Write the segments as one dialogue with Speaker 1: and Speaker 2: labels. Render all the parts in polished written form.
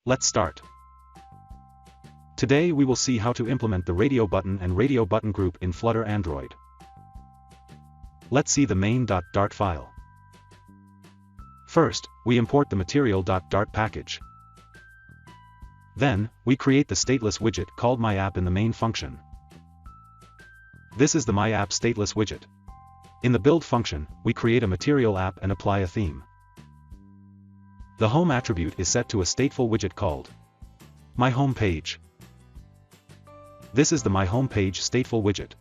Speaker 1: Let's start. Today we will see how to implement the radio button and radio button group in Flutter Android. Let's see the main.dart file. First, we import the material.dart package. Then, we create the stateless widget called myApp in the main function. This is the myApp stateless widget. In the build function, we create a material app and apply a theme. The home attribute is set to a stateful widget called My Home Page. This is the My Home Page stateful widget.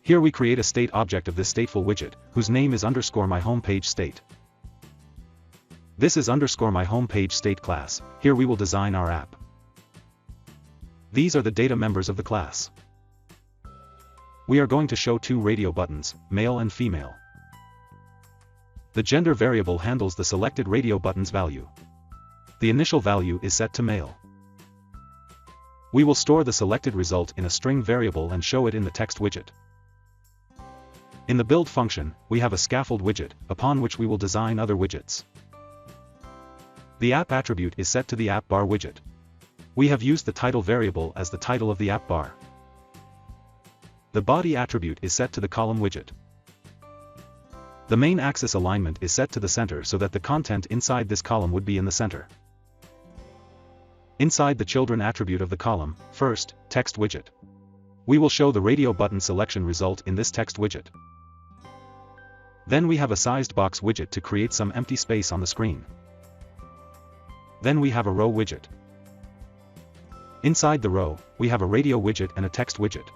Speaker 1: Here we create a state object of this stateful widget, whose name is _My Home Page State. This is _My Home Page State class. Here we will design our app. These are the data members of the class. We are going to show two radio buttons, male and female. The gender variable handles the selected radio button's value. The initial value is set to male. We will store the selected result in a string variable and show it in the text widget. In the build function, we have a scaffold widget, upon which we will design other widgets. The app attribute is set to the app bar widget. We have used the title variable as the title of the app bar. The body attribute is set to the column widget. The main axis alignment is set to the center so that the content inside this column would be in the center. Inside the children attribute of the column, first, text widget. We will show the radio button selection result in this text widget. Then we have a sized box widget to create some empty space on the screen. Then we have a row widget. Inside the row, we have a radio widget and a text widget.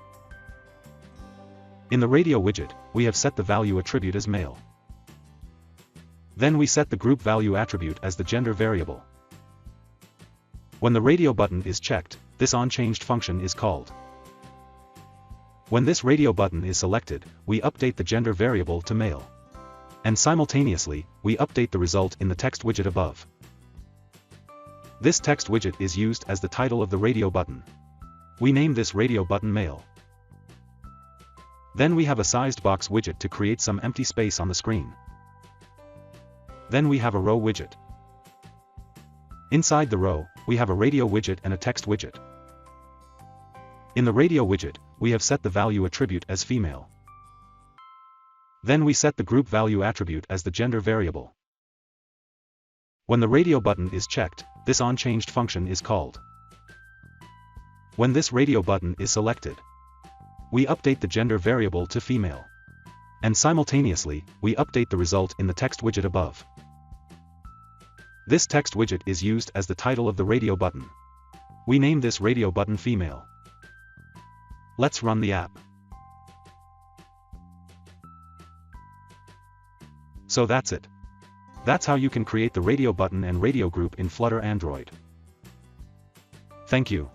Speaker 1: In the radio widget, we have set the value attribute as male. Then we set the group value attribute as the gender variable. When the radio button is checked, this onChanged function is called. When this radio button is selected, we update the gender variable to male. And simultaneously, we update the result in the text widget above. This text widget is used as the title of the radio button. We name this radio button male. Then we have a sized box widget to create some empty space on the screen. Then we have a row widget. Inside the row, we have a radio widget and a text widget. In the radio widget, we have set the value attribute as female. Then we set the group value attribute as the gender variable. When the radio button is checked, this onChanged function is called. When this radio button is selected, we update the gender variable to female. And simultaneously, we update the result in the text widget above. This text widget is used as the title of the radio button. We name this radio button female. Let's run the app. So that's it. That's how you can create the radio button and radio group in Flutter Android. Thank you.